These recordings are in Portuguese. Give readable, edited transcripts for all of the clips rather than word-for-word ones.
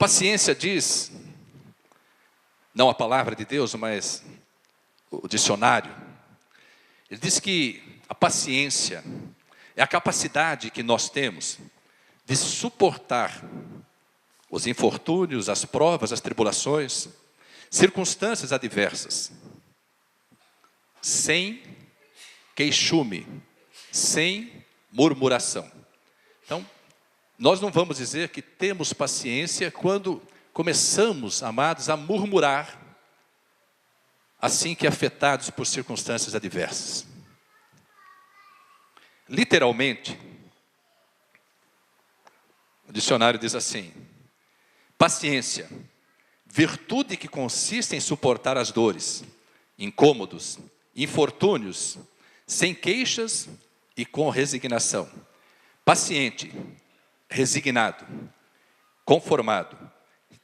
paciência diz, não a palavra de Deus, mas o dicionário, ele diz que a paciência é a capacidade que nós temos de suportar os infortúnios, as provas, as tribulações, circunstâncias adversas, sem queixume, sem murmuração. Então, nós não vamos dizer que temos paciência quando começamos, amados, a murmurar, assim que afetados por circunstâncias adversas. Literalmente, o dicionário diz assim: paciência, virtude que consiste em suportar as dores, incômodos, infortúnios, sem queixas e com resignação. Paciente, resignado, conformado,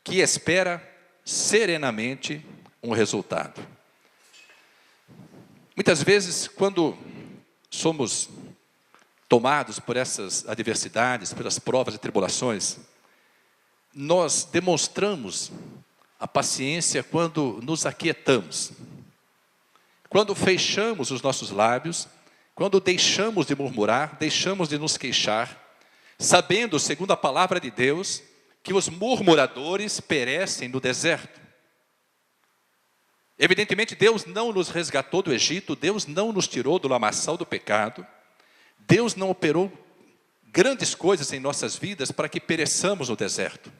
que espera serenamente um resultado. Muitas vezes, quando somos tomados por essas adversidades, pelas provas e tribulações, nós demonstramos a paciência quando nos aquietamos, quando fechamos os nossos lábios, quando deixamos de murmurar, deixamos de nos queixar, sabendo, segundo a palavra de Deus, que os murmuradores perecem no deserto. Evidentemente, Deus não nos resgatou do Egito, Deus não nos tirou do lamaçal do pecado, Deus não operou grandes coisas em nossas vidas para que pereçamos no deserto.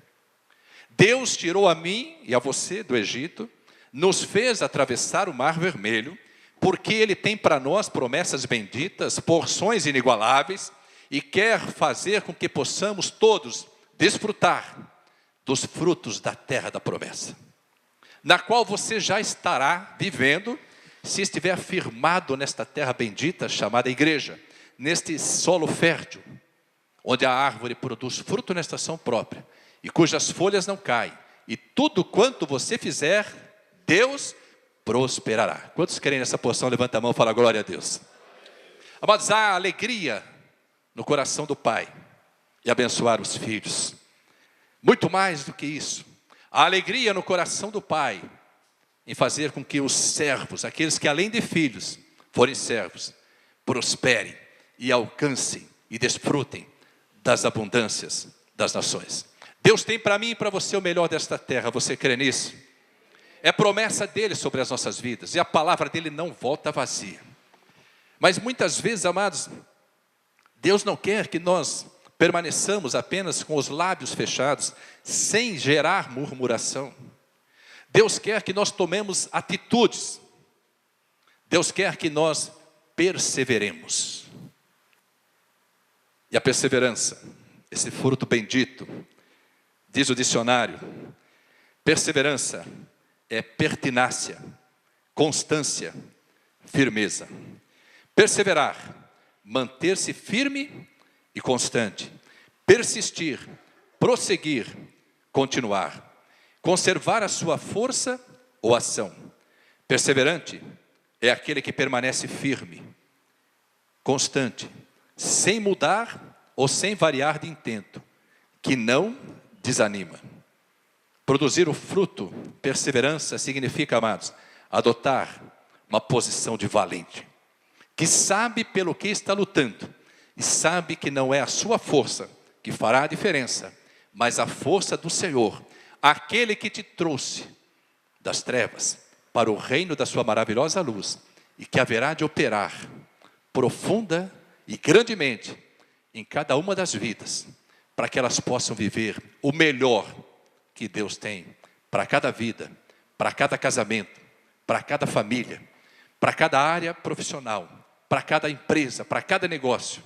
Deus tirou a mim e a você do Egito, nos fez atravessar o Mar Vermelho, porque Ele tem para nós promessas benditas, porções inigualáveis, e quer fazer com que possamos todos desfrutar dos frutos da terra da promessa, na qual você já estará vivendo, se estiver firmado nesta terra bendita, chamada igreja, neste solo fértil, onde a árvore produz fruto na estação própria, e cujas folhas não caem, e tudo quanto você fizer, Deus prosperará. Quantos querem nessa porção? Levanta a mão e fala glória a Deus. Amados, há alegria no coração do Pai e abençoar os filhos. Muito mais do que isso, a alegria no coração do Pai em fazer com que os servos, aqueles que além de filhos forem servos, prosperem e alcancem e desfrutem das abundâncias das nações. Deus tem para mim e para você o melhor desta terra. Você crê nisso? É promessa dele sobre as nossas vidas, e a palavra dele não volta vazia. Mas muitas vezes, amados, Deus não quer que nós permaneçamos apenas com os lábios fechados, sem gerar murmuração. Deus quer que nós tomemos atitudes. Deus quer que nós perseveremos. E a perseverança, esse fruto bendito, diz o dicionário, perseverança é pertinácia, constância, firmeza. Perseverar, manter-se firme e constante. Persistir, prosseguir, continuar. Conservar a sua força ou ação. Perseverante é aquele que permanece firme, constante, sem mudar ou sem variar de intento, que não desanima. Produzir o fruto, perseverança, significa, amados, adotar uma posição de valente, que sabe pelo que está lutando, e sabe que não é a sua força que fará a diferença, mas a força do Senhor, aquele que te trouxe das trevas para o reino da sua maravilhosa luz, e que haverá de operar profunda e grandemente em cada uma das vidas, para que elas possam viver o melhor que Deus tem para cada vida, para cada casamento, para cada família, para cada área profissional, para cada empresa, para cada negócio,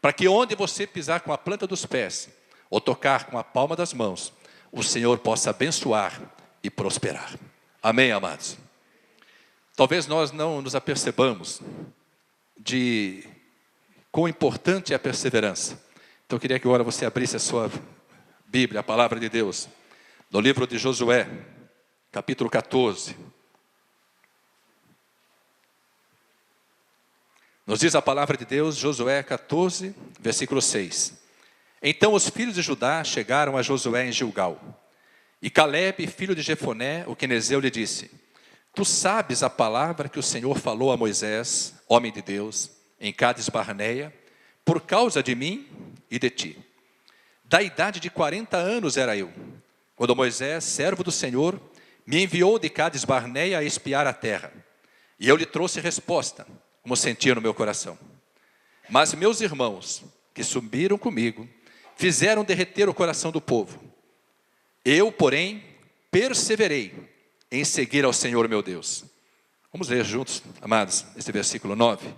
para que onde você pisar com a planta dos pés, ou tocar com a palma das mãos, o Senhor possa abençoar e prosperar. Amém, amados? Talvez nós não nos apercebamos de quão importante é a perseverança. Então eu queria que agora você abrisse a sua Bíblia, a palavra de Deus, no livro de Josué, capítulo 14. Nos diz a palavra de Deus, Josué 14, versículo 6. Então os filhos de Judá chegaram a Josué em Gilgal, E Calebe, filho de Jefoné, o quenezeu, lhe disse: Tu sabes a palavra que o Senhor falou a Moisés, homem de Deus, em Cades Barneia, por causa de mim e de ti. Da idade de 40 anos era eu, quando Moisés, servo do Senhor, me enviou de Cades Barneia a espiar a terra. E eu lhe trouxe resposta, como sentia no meu coração. Mas meus irmãos, que subiram comigo, fizeram derreter o coração do povo. Eu, porém, perseverei em seguir ao Senhor meu Deus. Vamos ler juntos, amados, esse versículo 9.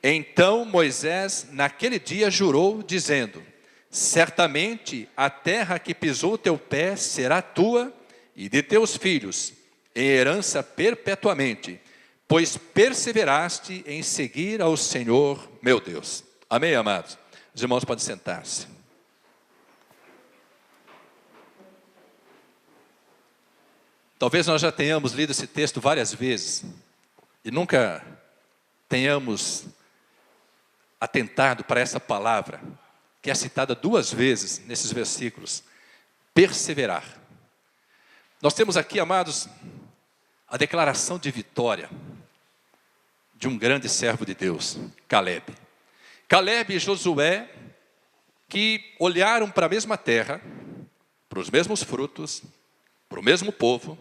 Então Moisés, naquele dia, jurou, dizendo: Certamente a terra que pisou teu pé será tua e de teus filhos, em herança perpetuamente, pois perseveraste em seguir ao Senhor meu Deus. Amém, amados? Os irmãos podem sentar-se. Talvez nós já tenhamos lido esse texto várias vezes e nunca tenhamos atentado para essa palavra, que é citada 2 vezes nesses versículos: perseverar. Nós temos aqui, amados, a declaração de vitória de um grande servo de Deus, Calebe. Calebe e Josué, que olharam para a mesma terra, para os mesmos frutos, para o mesmo povo,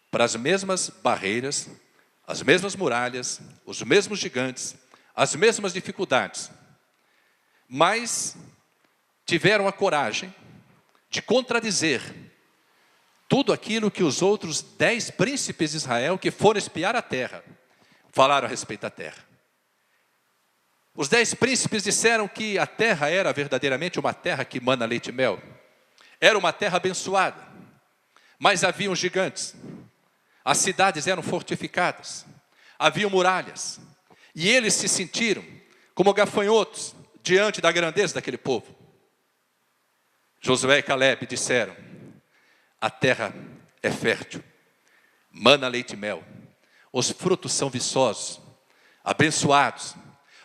para as mesmas barreiras, as mesmas muralhas, os mesmos gigantes, as mesmas dificuldades, mas tiveram a coragem de contradizer tudo aquilo que os outros 10 príncipes de Israel, que foram espiar a terra, falaram a respeito da terra. Os 10 príncipes disseram que a terra era verdadeiramente uma terra que mana leite e mel. Era uma terra abençoada, mas haviam gigantes. As cidades eram fortificadas, haviam muralhas, e eles se sentiram como gafanhotos diante da grandeza daquele povo. Josué e Calebe disseram: a terra é fértil, mana leite e mel, os frutos são viçosos, abençoados,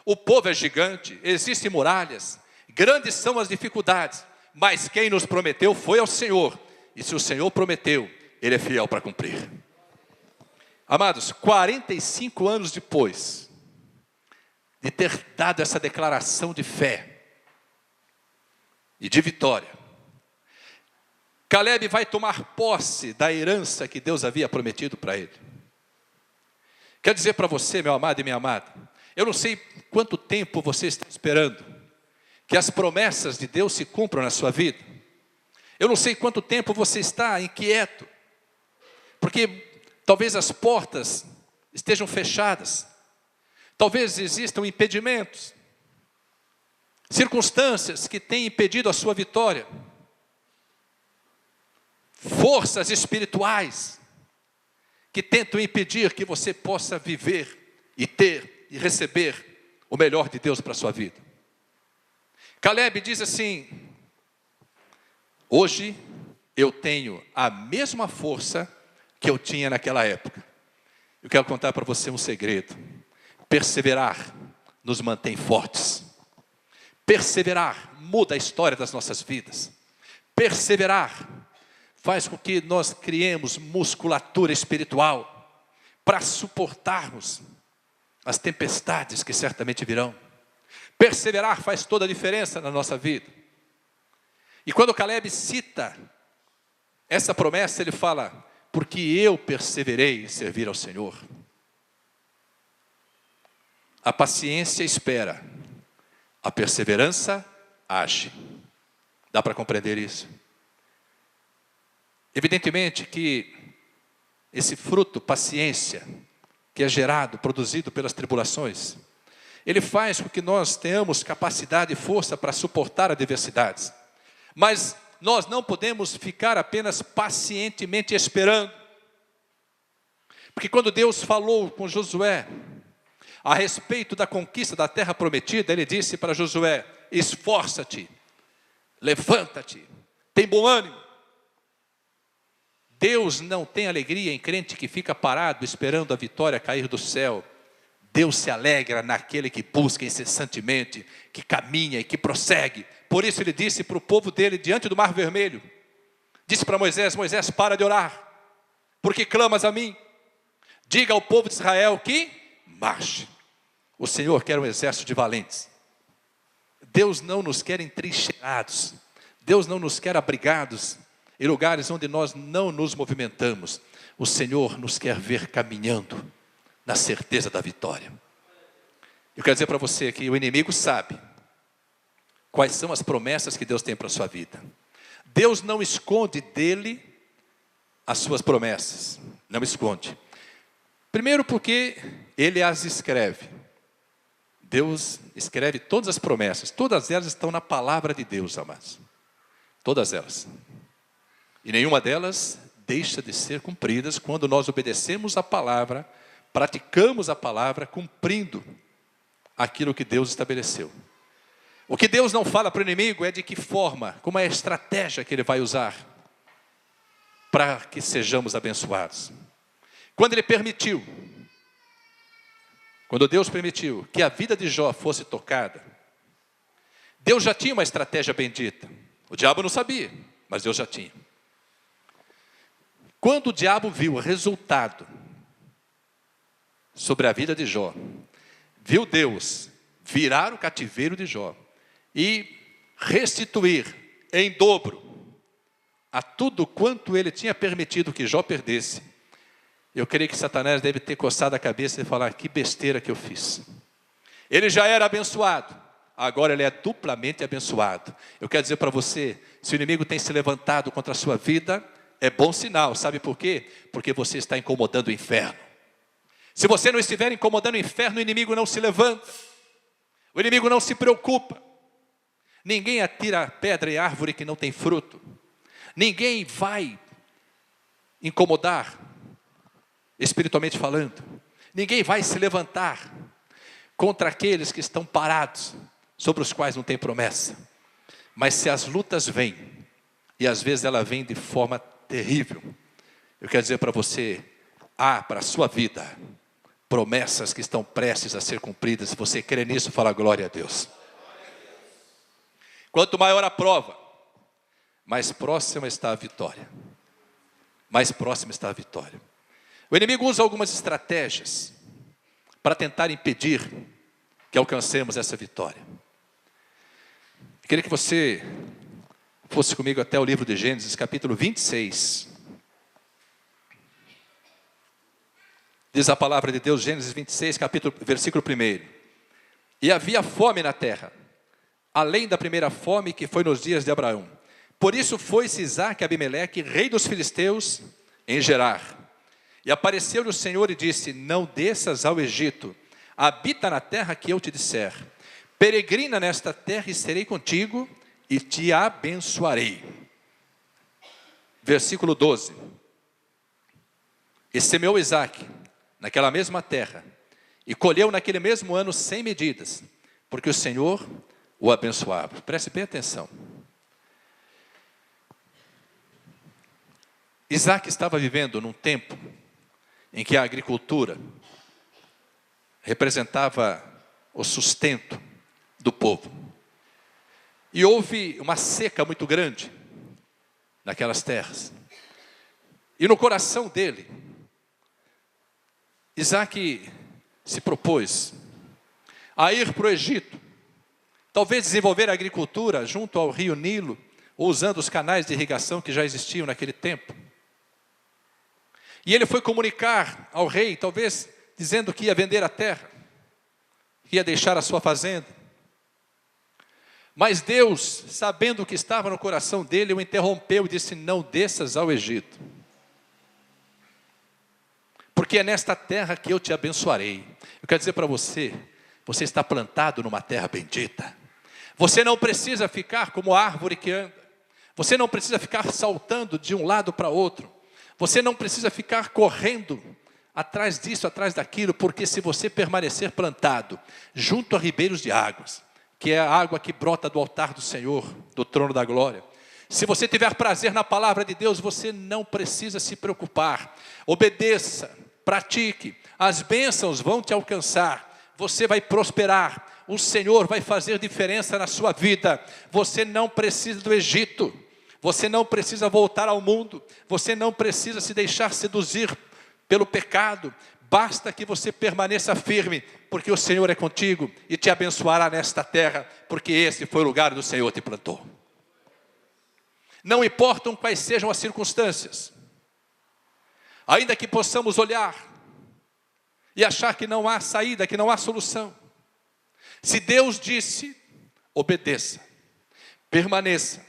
o povo é gigante, existem muralhas, grandes são as dificuldades, mas quem nos prometeu foi ao Senhor, e se o Senhor prometeu, Ele é fiel para cumprir. Amados, 45 anos depois de ter dado essa declaração de fé e de vitória, Calebe vai tomar posse da herança que Deus havia prometido para ele. Quero dizer para você, meu amado e minha amada, eu não sei quanto tempo você está esperando que as promessas de Deus se cumpram na sua vida. Eu não sei quanto tempo você está inquieto, porque talvez as portas estejam fechadas, talvez existam impedimentos, circunstâncias que têm impedido a sua vitória, forças espirituais que tentam impedir que você possa viver e ter e receber o melhor de Deus para a sua vida. Calebe diz assim: hoje eu tenho a mesma força que eu tinha naquela época. Eu quero contar para você um segredo. Perseverar nos mantém fortes. Perseverar muda a história das nossas vidas. Perseverar faz com que nós criemos musculatura espiritual para suportarmos as tempestades que certamente virão. Perseverar faz toda a diferença na nossa vida. E quando Calebe cita essa promessa, ele fala: porque eu perseverei em servir ao Senhor. A paciência espera, a perseverança age. Dá para compreender isso? Evidentemente que esse fruto, paciência, que é gerado, produzido pelas tribulações, ele faz com que nós tenhamos capacidade e força para suportar adversidades. Mas nós não podemos ficar apenas pacientemente esperando. Porque quando Deus falou com Josué a respeito da conquista da terra prometida, Ele disse para Josué: esforça-te, levanta-te, tem bom ânimo. Deus não tem alegria em crente que fica parado esperando a vitória cair do céu. Deus se alegra naquele que busca incessantemente, que caminha e que prossegue. Por isso Ele disse para o povo dele, diante do Mar Vermelho: Disse para Moisés: Moisés, para de orar, porque clamas a mim. Diga ao povo de Israel que marche. O Senhor quer um exército de valentes. Deus não nos quer entrincheirados. Deus não nos quer abrigados em lugares onde nós não nos movimentamos. O Senhor nos quer ver caminhando na certeza da vitória. Eu quero dizer para você que o inimigo sabe quais são as promessas que Deus tem para a sua vida. Deus não esconde dele as suas promessas. Não esconde. Primeiro porque ele as escreve. Deus escreve todas as promessas. Todas elas estão na palavra de Deus, amados. Todas elas. E nenhuma delas deixa de ser cumpridas quando nós obedecemos a palavra, praticamos a palavra, cumprindo aquilo que Deus estabeleceu. O que Deus não fala para o inimigo é de que forma, como é a estratégia que ele vai usar para que sejamos abençoados. Quando ele permitiu, quando Deus permitiu que a vida de Jó fosse tocada, Deus já tinha uma estratégia bendita. O diabo não sabia, mas Deus já tinha. Quando o diabo viu o resultado sobre a vida de Jó, viu Deus virar o cativeiro de Jó e restituir em dobro a tudo quanto ele tinha permitido que Jó perdesse, eu creio que Satanás deve ter coçado a cabeça e falar: que besteira que eu fiz. Ele já era abençoado, agora ele é duplamente abençoado. Eu quero dizer para você, se o inimigo tem se levantado contra a sua vida, é bom sinal. Sabe por quê? Porque você está incomodando o inferno. Se você não estiver incomodando o inferno, o inimigo não se levanta. O inimigo não se preocupa. Ninguém atira pedra em árvore que não tem fruto. Ninguém vai incomodar, espiritualmente falando. Ninguém vai se levantar contra aqueles que estão parados, sobre os quais não tem promessa. Mas se as lutas vêm, e às vezes ela vem de forma terrível, eu quero dizer para você, há para a sua vida promessas que estão prestes a ser cumpridas. Se você crê nisso, fala glória a Deus. Quanto maior a prova, mais próxima está a vitória. Mais próxima está a vitória. O inimigo usa algumas estratégias para tentar impedir que alcancemos essa vitória. Eu queria que você fosse comigo até o livro de Gênesis, capítulo 26. Diz a palavra de Deus, Gênesis 26, versículo 1. E havia fome na terra, além da primeira fome que foi nos dias de Abraão. Por isso foi-se Isaque a Abimeleque, rei dos filisteus, em Gerar. E apareceu-lhe o Senhor e disse: não desças ao Egito, habita na terra que eu te disser. Peregrina nesta terra e serei contigo e te abençoarei. Versículo 12. E semeou Isaque naquela mesma terra, e colheu naquele mesmo ano 100 medidas, porque o Senhor o abençoava. Preste bem atenção. Isaque estava vivendo num tempo em que a agricultura representava o sustento do povo. E houve uma seca muito grande naquelas terras. E no coração dele, Isaque se propôs a ir para o Egito, talvez desenvolver a agricultura junto ao rio Nilo, ou usando os canais de irrigação que já existiam naquele tempo. E ele foi comunicar ao rei, talvez dizendo que ia vender a terra, que ia deixar a sua fazenda. Mas Deus, sabendo o que estava no coração dele, o interrompeu e disse: não desças ao Egito, porque é nesta terra que eu te abençoarei. Eu quero dizer para você, você está plantado numa terra bendita. Você não precisa ficar como a árvore que anda. Você não precisa ficar saltando de um lado para outro. Você não precisa ficar correndo atrás disso, atrás daquilo, porque se você permanecer plantado junto a ribeiros de águas, que é a água que brota do altar do Senhor, do trono da glória, se você tiver prazer na palavra de Deus, você não precisa se preocupar. Obedeça, pratique, as bênçãos vão te alcançar, você vai prosperar, o Senhor vai fazer diferença na sua vida. Você não precisa do Egito, Você não precisa voltar ao mundo. Você não precisa se deixar seduzir pelo pecado. Basta que você permaneça firme, porque o Senhor é contigo e te abençoará nesta terra, porque esse foi o lugar do Senhor te plantou. Não importam quais sejam as circunstâncias, ainda que possamos olhar e achar que não há saída, que não há solução. Se Deus disse, obedeça, permaneça,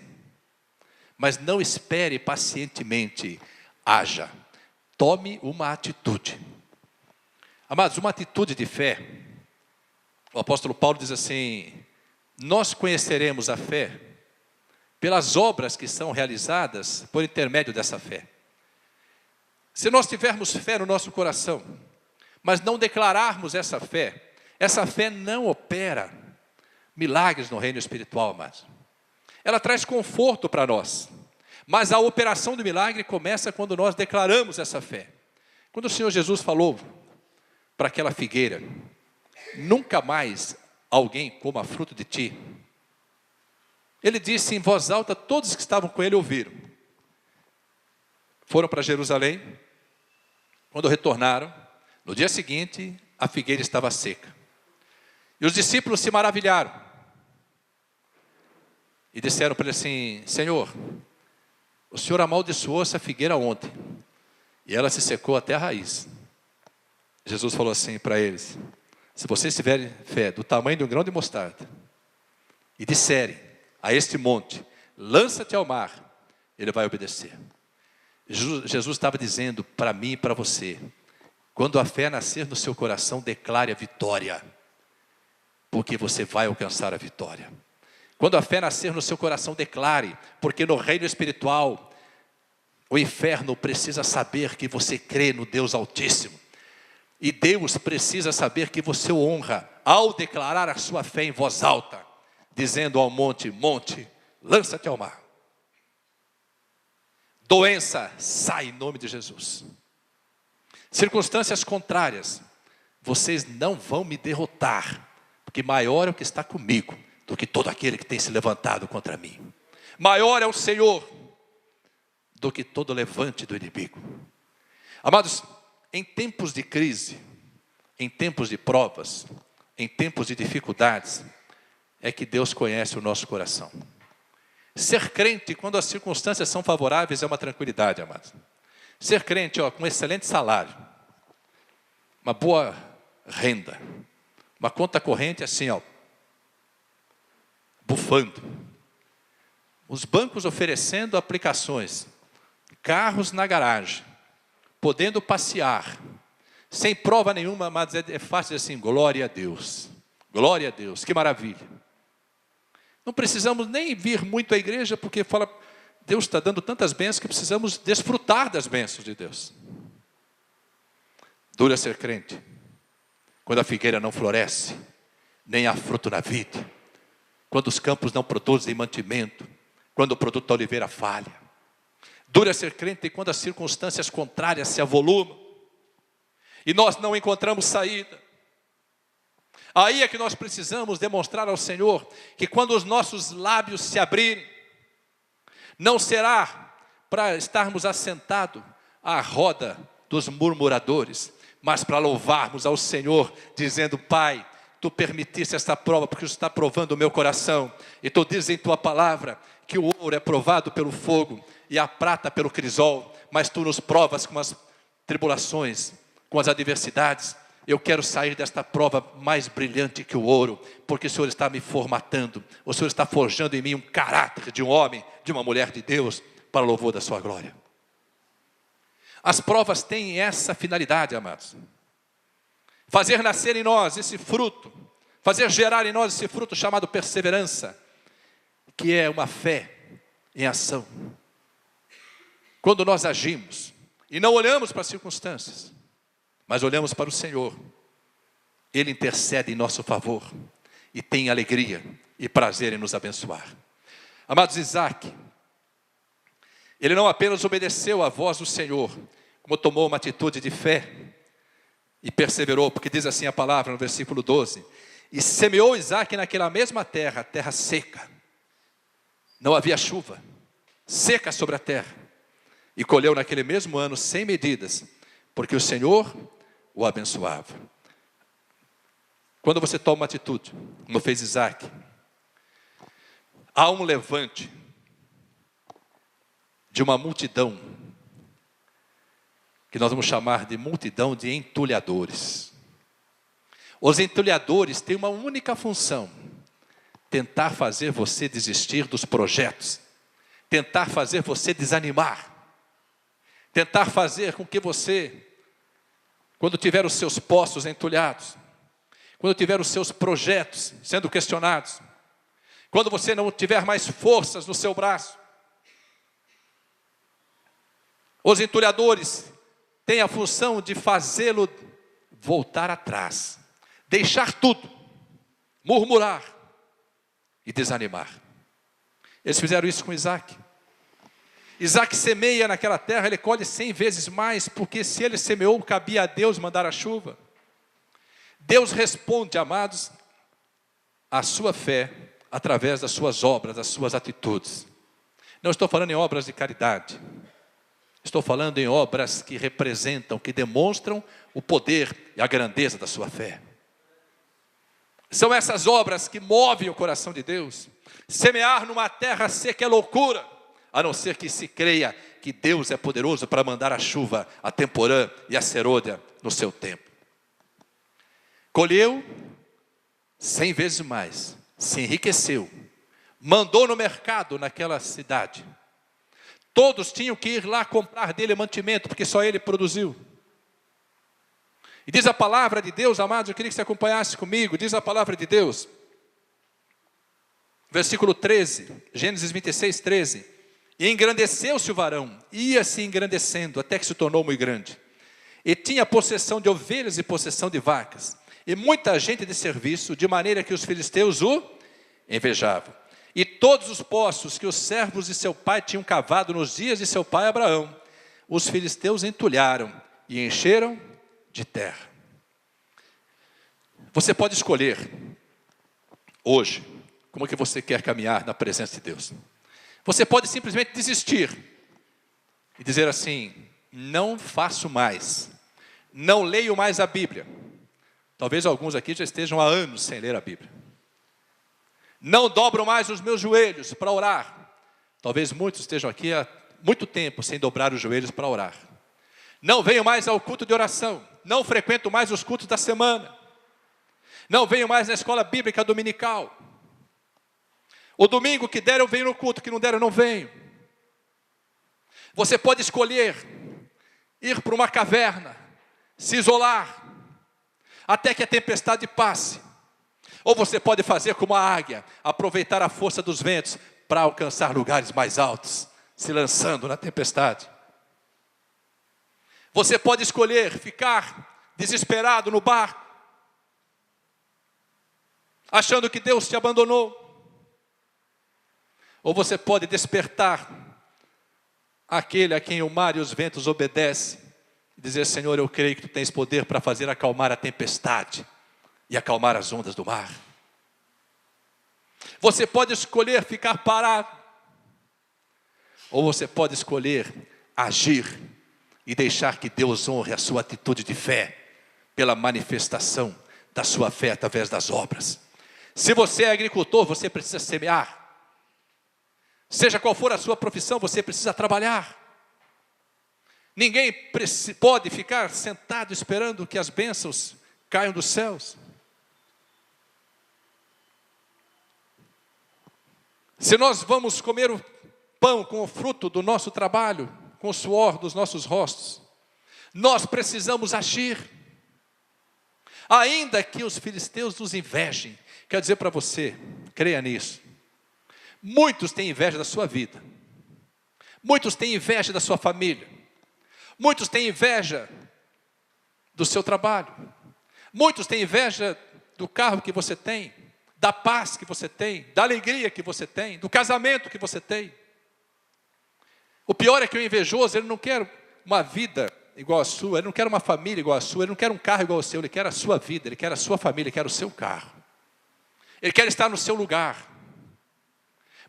mas não espere pacientemente, haja, tome uma atitude. Amados, uma atitude de fé, o apóstolo Paulo diz assim, nós conheceremos a fé pelas obras que são realizadas por intermédio dessa fé. Se nós tivermos fé no nosso coração, mas não declararmos essa fé não opera milagres no reino espiritual, amados. Ela traz conforto para nós, mas a operação do milagre começa quando nós declaramos essa fé. Quando o Senhor Jesus falou para aquela figueira, nunca mais alguém coma fruto de ti, ele disse em voz alta, todos que estavam com ele ouviram. Foram para Jerusalém, quando retornaram, no dia seguinte, a figueira estava seca. E os discípulos se maravilharam. E disseram para ele assim, Senhor, o Senhor amaldiçoou essa figueira ontem, e ela se secou até a raiz. Jesus falou assim para eles, se vocês tiverem fé do tamanho de um grão de mostarda, e disserem a este monte, lança-te ao mar, ele vai obedecer. Jesus estava dizendo para mim e para você, quando a fé nascer no seu coração, declare a vitória, porque você vai alcançar a vitória. Quando a fé nascer no seu coração, declare, porque no reino espiritual, o inferno precisa saber que você crê no Deus Altíssimo. E Deus precisa saber que você o honra, ao declarar a sua fé em voz alta, dizendo ao monte, monte, lança-te ao mar. Doença, sai em nome de Jesus. Circunstâncias contrárias, vocês não vão me derrotar, porque maior é o que está comigo, do que todo aquele que tem se levantado contra mim. Maior é o Senhor, do que todo levante do inimigo. Amados, em tempos de crise, em tempos de provas, em tempos de dificuldades, é que Deus conhece o nosso coração. Ser crente, quando as circunstâncias são favoráveis, é uma tranquilidade, amados. Ser crente, com um excelente salário, uma boa renda, uma conta corrente assim, bufando. Os bancos oferecendo aplicações, carros na garagem, podendo passear, sem prova nenhuma, mas é fácil dizer assim, glória a Deus, que maravilha. Não precisamos nem vir muito à igreja, porque fala, Deus está dando tantas bênçãos que precisamos desfrutar das bênçãos de Deus. Duro é ser crente, quando a figueira não floresce, nem há fruto na vida, quando os campos não produzem mantimento, quando o produto da oliveira falha. Duro é ser crente quando as circunstâncias contrárias se avolumam, e nós não encontramos saída. Aí é que nós precisamos demonstrar ao Senhor que quando os nossos lábios se abrirem, não será para estarmos assentados à roda dos murmuradores, mas para louvarmos ao Senhor, dizendo, Pai, Tu permitiste esta prova, porque Tu está provando o meu coração, e Tu dizes em Tua palavra, que o ouro é provado pelo fogo, e a prata pelo crisol, mas Tu nos provas com as tribulações, com as adversidades. Eu quero sair desta prova mais brilhante que o ouro, porque o Senhor está me formatando, o Senhor está forjando em mim um caráter de um homem, de uma mulher de Deus, para o louvor da sua glória. As provas têm essa finalidade, amados. Fazer nascer em nós esse fruto, fazer gerar em nós esse fruto chamado perseverança, que é uma fé em ação. Quando nós agimos e não olhamos para as circunstâncias, mas olhamos para o Senhor, Ele intercede em nosso favor e tem alegria e prazer em nos abençoar. Amados, Isaac, ele não apenas obedeceu à voz do Senhor, como tomou uma atitude de fé e perseverou, porque diz assim a palavra no versículo 12, e semeou Isaac naquela mesma terra, terra seca, não havia chuva, seca sobre a terra. E colheu naquele mesmo ano 100 medidas, porque o Senhor o abençoava. Quando você toma uma atitude, como fez Isaac, há um levante de uma multidão, que nós vamos chamar de multidão de entulhadores. Os entulhadores têm uma única função: tentar fazer você desistir dos projetos, tentar fazer você desanimar, tentar fazer com que você, quando tiver os seus poços entulhados, quando tiver os seus projetos sendo questionados, quando você não tiver mais forças no seu braço, os entulhadores têm a função de fazê-lo voltar atrás, deixar tudo, murmurar e desanimar. Eles fizeram isso com Isaac. Isaac semeia naquela terra, ele colhe 100 vezes mais, porque se ele semeou, cabia a Deus mandar a chuva. Deus responde, amados, à sua fé, através das suas obras, das suas atitudes. Não estou falando em obras de caridade. Estou falando em obras que representam, que demonstram o poder e a grandeza da sua fé. São essas obras que movem o coração de Deus. Semear numa terra seca é loucura, a não ser que se creia que Deus é poderoso para mandar a chuva, a temporã e a serôdia no seu tempo. Colheu 100 vezes mais, se enriqueceu, mandou no mercado naquela cidade. Todos tinham que ir lá comprar dele mantimento, porque só ele produziu. E diz a palavra de Deus, amados, eu queria que você acompanhasse comigo, diz a palavra de Deus, versículo 13, Gênesis 26, 13. E engrandeceu-se o varão, ia se engrandecendo, até que se tornou muito grande. E tinha possessão de ovelhas e possessão de vacas, e muita gente de serviço, de maneira que os filisteus o invejavam. E todos os poços que os servos de seu pai tinham cavado nos dias de seu pai Abraão, os filisteus entulharam e encheram de terra. Você pode escolher hoje como que você quer caminhar na presença de Deus. Você pode simplesmente desistir e dizer assim: não faço mais, não leio mais a Bíblia. Talvez alguns aqui já estejam há anos sem ler a Bíblia. Não dobro mais os meus joelhos para orar. Talvez muitos estejam aqui há muito tempo sem dobrar os joelhos para orar. Não venho mais ao culto de oração. Não frequento mais os cultos da semana. Não venho mais na escola bíblica dominical. O domingo que der eu venho no culto, que não der eu não venho. Você pode escolher ir para uma caverna, se isolar, até que a tempestade passe. Ou você pode fazer como a águia, aproveitar a força dos ventos para alcançar lugares mais altos, se lançando na tempestade. Você pode escolher ficar desesperado no barco, achando que Deus te abandonou. Ou você pode despertar aquele a quem o mar e os ventos obedecem, e dizer: Senhor, eu creio que Tu tens poder para fazer acalmar a tempestade e acalmar as ondas do mar. Você pode escolher ficar parado, ou você pode escolher agir e deixar que Deus honre a sua atitude de fé, pela manifestação da sua fé através das obras. Se você é agricultor, você precisa semear. Seja qual for a sua profissão, você precisa trabalhar. Ninguém pode ficar sentado esperando que as bênçãos caiam dos céus. Se nós vamos comer o pão com o fruto do nosso trabalho, com o suor dos nossos rostos, nós precisamos agir. Ainda que os filisteus nos invejem, quero dizer para você, creia nisso, muitos têm inveja da sua vida, muitos têm inveja da sua família, muitos têm inveja do seu trabalho, muitos têm inveja do carro que você tem, da paz que você tem, da alegria que você tem, do casamento que você tem. O pior é que o invejoso, ele não quer uma vida igual a sua, ele não quer uma família igual a sua, ele não quer um carro igual ao seu, ele quer a sua vida, ele quer a sua família, ele quer o seu carro. Ele quer estar no seu lugar.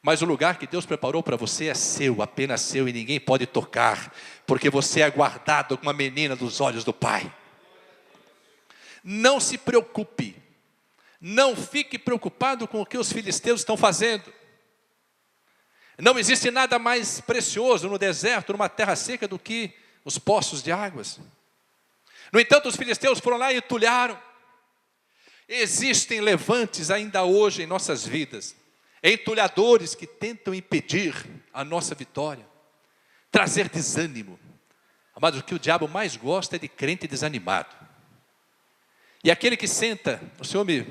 Mas o lugar que Deus preparou para você é seu, apenas seu, e ninguém pode tocar, porque você é guardado como uma menina dos olhos do Pai. Não se preocupe, não fique preocupado com o que os filisteus estão fazendo. Não existe nada mais precioso no deserto, numa terra seca, do que os poços de águas. No entanto, os filisteus foram lá e entulharam. Existem levantes ainda hoje em nossas vidas, entulhadores que tentam impedir a nossa vitória, trazer desânimo. Amados, o que o diabo mais gosta é de crente desanimado. E aquele que senta, o Senhor me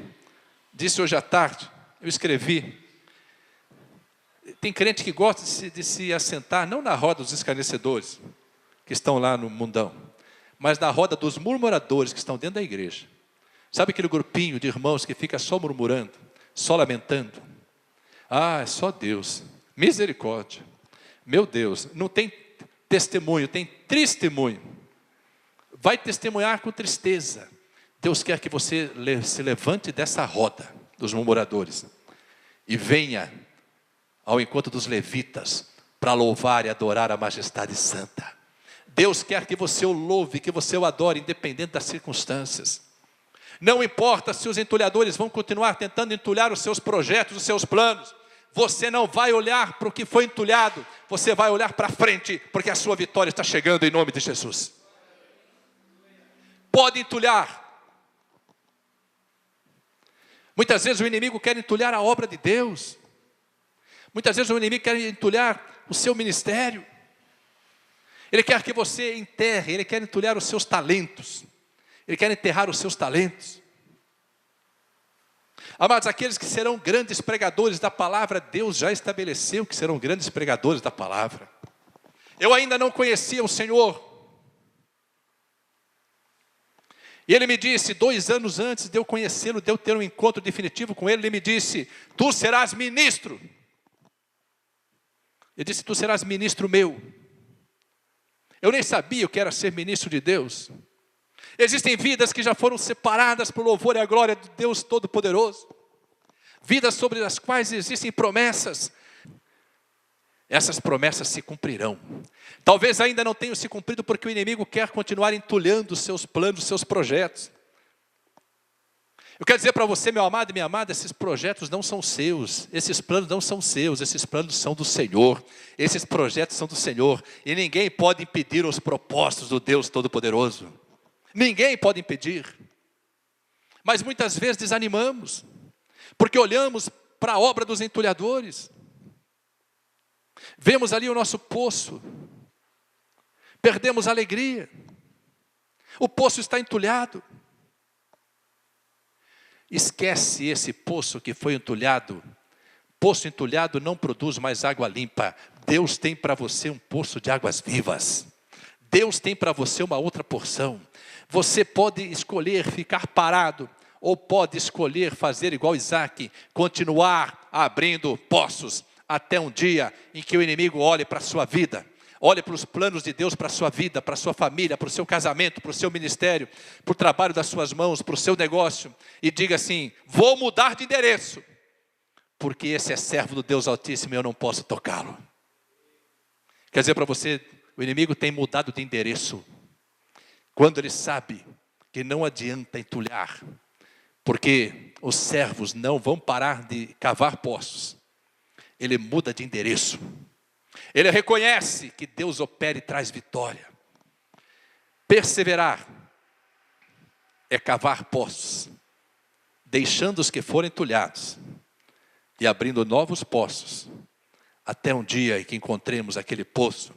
disse hoje à tarde, eu escrevi, tem crente que gosta de se assentar, não na roda dos escarnecedores, que estão lá no mundão, mas na roda dos murmuradores que estão dentro da igreja. Sabe aquele grupinho de irmãos que fica só murmurando, só lamentando? Ah, é só Deus, misericórdia. Meu Deus, não tem testemunho, tem testemunho. Vai testemunhar com tristeza. Deus quer que você se levante dessa roda dos murmuradores e venha ao encontro dos levitas para louvar e adorar a majestade santa. Deus quer que você o louve, que você o adore, independente das circunstâncias. Não importa se os entulhadores vão continuar tentando entulhar os seus projetos, os seus planos. Você não vai olhar para o que foi entulhado, você vai olhar para frente, porque a sua vitória está chegando em nome de Jesus. Pode entulhar. Muitas vezes o inimigo quer entulhar a obra de Deus. Muitas vezes o inimigo quer entulhar o seu ministério. Ele quer que você enterre, ele quer entulhar os seus talentos. Ele quer enterrar os seus talentos. Amados, aqueles que serão grandes pregadores da palavra, Deus já estabeleceu que serão grandes pregadores da palavra. Eu ainda não conhecia o Senhor. E Ele me disse, 2 anos antes de eu conhecê-lo, de eu ter um encontro definitivo com Ele, Ele me disse, tu serás ministro. Ele disse, tu serás ministro meu. Eu nem sabia o que era ser ministro de Deus. Existem vidas que já foram separadas para o louvor e a glória de Deus Todo-Poderoso. Vidas sobre as quais existem promessas. Essas promessas se cumprirão. Talvez ainda não tenham se cumprido porque o inimigo quer continuar entulhando os seus planos, os seus projetos. Eu quero dizer para você, meu amado e minha amada, esses projetos não são seus, esses planos não são seus, esses planos são do Senhor, esses projetos são do Senhor, e ninguém pode impedir os propósitos do Deus Todo-Poderoso. Ninguém pode impedir. Mas muitas vezes desanimamos, porque olhamos para a obra dos entulhadores, vemos ali o nosso poço, perdemos a alegria, o poço está entulhado. Esquece esse poço que foi entulhado. Poço entulhado não produz mais água limpa. Deus tem para você um poço de águas vivas. Deus tem para você uma outra porção. Você pode escolher ficar parado, ou pode escolher fazer igual Isaac, continuar abrindo poços, até um dia em que o inimigo olhe para a sua vida, olhe para os planos de Deus para a sua vida, para a sua família, para o seu casamento, para o seu ministério, para o trabalho das suas mãos, para o seu negócio, e diga assim, vou mudar de endereço, porque esse é servo do Deus Altíssimo e eu não posso tocá-lo. Quer dizer para você, o inimigo tem mudado de endereço, quando ele sabe que não adianta entulhar, porque os servos não vão parar de cavar poços, ele muda de endereço. Ele reconhece que Deus opera e traz vitória. Perseverar é cavar poços, deixando os que forem entulhados e abrindo novos poços, até um dia em que encontremos aquele poço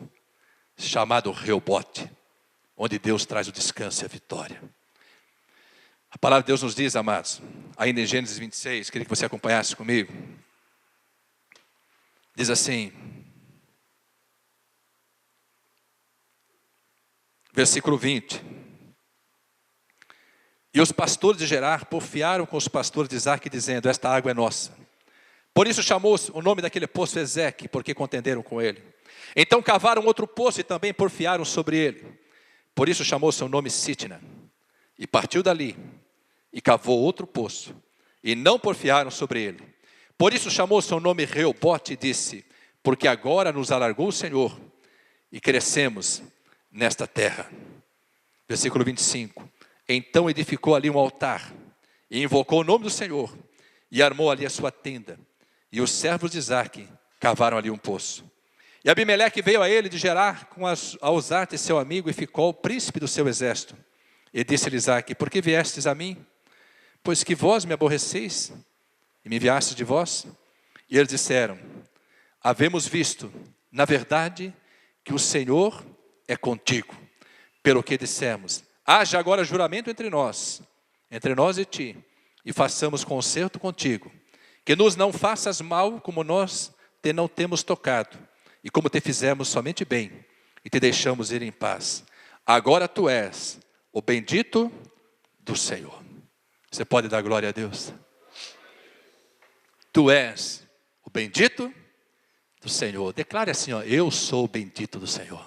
chamado Reobote, onde Deus traz o descanso e a vitória. A palavra de Deus nos diz, amados, ainda em Gênesis 26, queria que você acompanhasse comigo. Diz assim, versículo 20. E os pastores de Gerar porfiaram com os pastores de Isaac, dizendo, esta água é nossa. Por isso chamou o nome daquele poço Ezeque, porque contenderam com ele. Então cavaram outro poço e também porfiaram sobre ele. Por isso chamou seu nome Sitna. E partiu dali, e cavou outro poço, e não porfiaram sobre ele. Por isso chamou seu nome Reobote e disse: porque agora nos alargou o Senhor e crescemos nesta terra. Versículo 25. Então edificou ali um altar e invocou o nome do Senhor e armou ali a sua tenda. E os servos de Isaque cavaram ali um poço. E Abimeleque veio a ele de Gerar com Auzate, seu amigo, e ficou o príncipe do seu exército. E disse-lhe Isaque: por que viestes a mim? Pois que vós me aborreceis e me enviastes de vós? E eles disseram: havemos visto, na verdade, que o Senhor é contigo. Pelo que dissemos: haja agora juramento entre nós e ti, e façamos concerto contigo, que nos não faças mal, como nós te não temos tocado, e como te fizemos somente bem, e te deixamos ir em paz. Agora tu és o bendito do Senhor. Você pode dar glória a Deus? Tu és o bendito do Senhor. Declare assim, ó: eu sou o bendito do Senhor.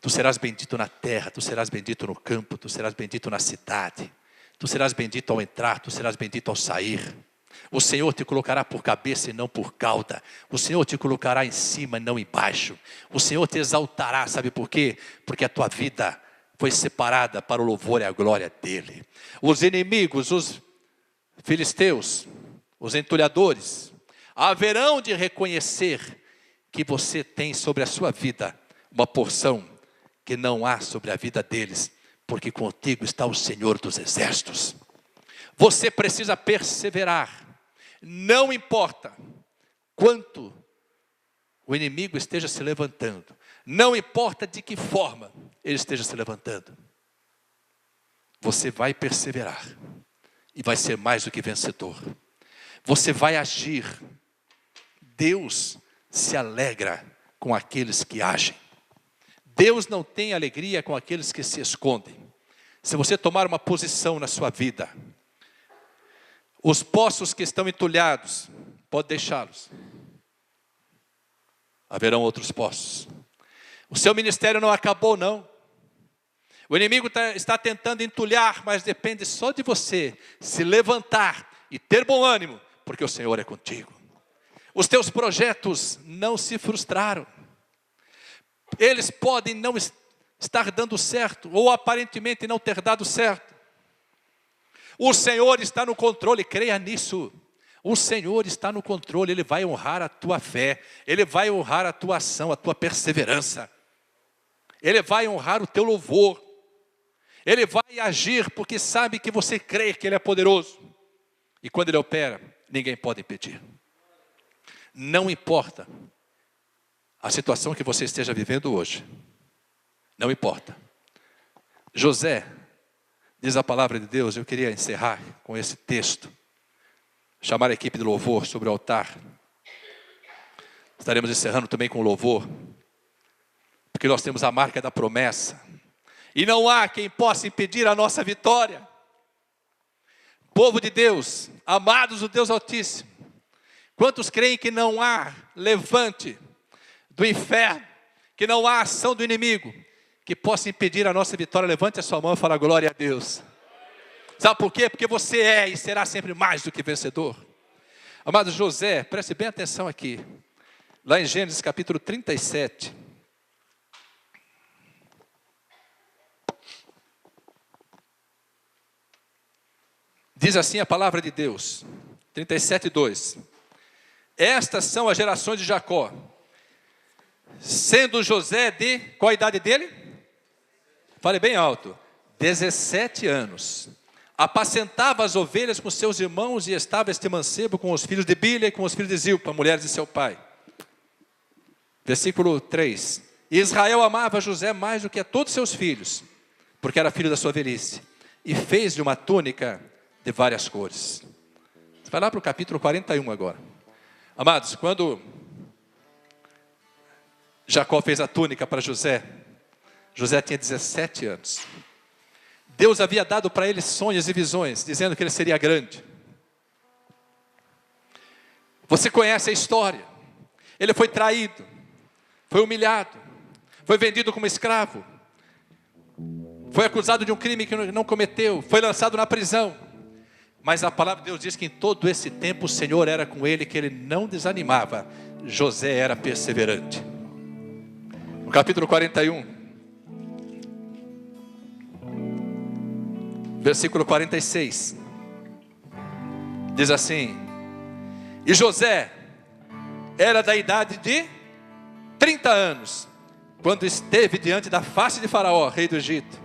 Tu serás bendito na terra, tu serás bendito no campo, tu serás bendito na cidade, tu serás bendito ao entrar, tu serás bendito ao sair. O Senhor te colocará por cabeça e não por cauda. O Senhor te colocará em cima e não embaixo. O Senhor te exaltará, sabe por quê? Porque a tua vida foi separada para o louvor e a glória dEle. Os inimigos, os filisteus, os entulhadores, haverão de reconhecer que você tem sobre a sua vida uma porção que não há sobre a vida deles, porque contigo está o Senhor dos exércitos. Você precisa perseverar, não importa quanto o inimigo esteja se levantando, não importa de que forma ele esteja se levantando, você vai perseverar e vai ser mais do que vencedor. Você vai agir. Deus se alegra com aqueles que agem. Deus não tem alegria com aqueles que se escondem. Se você tomar uma posição na sua vida, os poços que estão entulhados, pode deixá-los. Haverão outros poços. O seu ministério não acabou, não. O inimigo está tentando entulhar, mas depende só de você se levantar e ter bom ânimo, porque o Senhor é contigo. Os teus projetos não se frustraram. Eles podem não estar dando certo, ou aparentemente não ter dado certo. O Senhor está no controle, creia nisso. O Senhor está no controle, Ele vai honrar a tua fé, Ele vai honrar a tua ação, a tua perseverança. Ele vai honrar o teu louvor. Ele vai agir porque sabe que você crê que Ele é poderoso. E quando Ele opera, ninguém pode impedir. Não importa a situação que você esteja vivendo hoje. Não importa. José, diz a palavra de Deus, eu queria encerrar com esse texto. Chamar a equipe de louvor sobre o altar. Estaremos encerrando também com louvor. Porque nós temos a marca da promessa. E não há quem possa impedir a nossa vitória. Povo de Deus, amados do Deus Altíssimo. Quantos creem que não há levante do inferno, que não há ação do inimigo que possa impedir a nossa vitória? Levante a sua mão e fala glória a Deus. Sabe por quê? Porque você é e será sempre mais do que vencedor. Amado José, preste bem atenção aqui. Lá em Gênesis capítulo 37. Diz assim a palavra de Deus. 37:2. Estas são as gerações de Jacó. Sendo José de, qual a idade dele? Fale bem alto. 17 anos. Apacentava as ovelhas com seus irmãos e estava este mancebo com os filhos de Bilha e com os filhos de Zilpa, mulheres de seu pai. Versículo 3. E Israel amava José mais do que a todos seus filhos, porque era filho da sua velhice, e fez-lhe uma túnica de várias cores. Você vai lá para o capítulo 41 agora. Amados, quando Jacó fez a túnica para José, José tinha 17 anos. Deus havia dado para ele sonhos e visões, dizendo que ele seria grande. Você conhece a história. Ele foi traído, foi humilhado, foi vendido como escravo, foi acusado de um crime que não cometeu, foi lançado na prisão. Mas a palavra de Deus diz que em todo esse tempo o Senhor era com ele, que ele não desanimava. José era perseverante. No capítulo 41, versículo 46, diz assim: e José era da idade de 30 anos, quando esteve diante da face de Faraó, rei do Egito.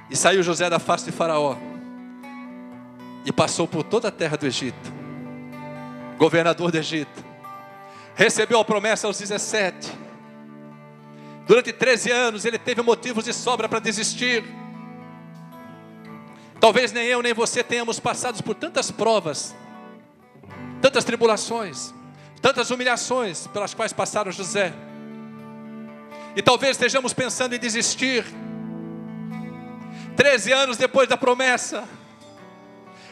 E saiu José da face de Faraó, e passou por toda a terra do Egito, governador do Egito. Recebeu a promessa aos 17. Durante 13 anos ele teve motivos de sobra para desistir. Talvez nem eu nem você tenhamos passado por tantas provas, tantas tribulações, tantas humilhações pelas quais passaram José. E talvez estejamos pensando em desistir. 13 anos depois da promessa,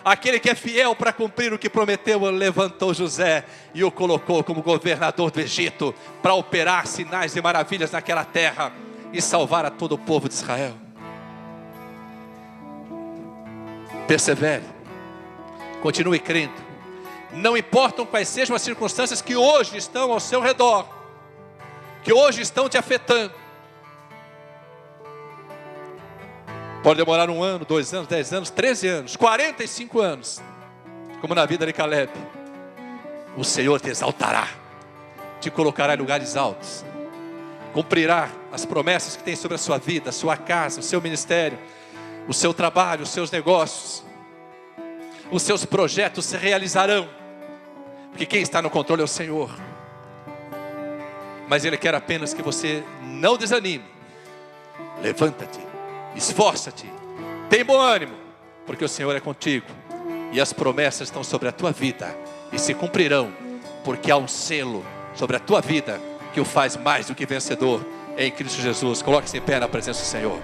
aquele que é fiel para cumprir o que prometeu, levantou José e o colocou como governador do Egito, para operar sinais e maravilhas naquela terra e salvar a todo o povo de Israel. Persevere, continue crendo. Não importam quais sejam as circunstâncias que hoje estão ao seu redor, que hoje estão te afetando. Pode demorar 1 ano, 2 anos, 10 anos, 13 anos, 45 anos, como na vida de Caleb. O Senhor te exaltará, te colocará em lugares altos, cumprirá as promessas que tem sobre a sua vida, a sua casa, o seu ministério, o seu trabalho, os seus negócios. Os seus projetos se realizarão, porque quem está no controle é o Senhor. Mas Ele quer apenas que você não desanime. Levanta-te, esforça-te, tem bom ânimo, porque o Senhor é contigo, e as promessas estão sobre a tua vida, e se cumprirão, porque há um selo sobre a tua vida, que o faz mais do que vencedor, em Cristo Jesus. Coloque-se em pé na presença do Senhor.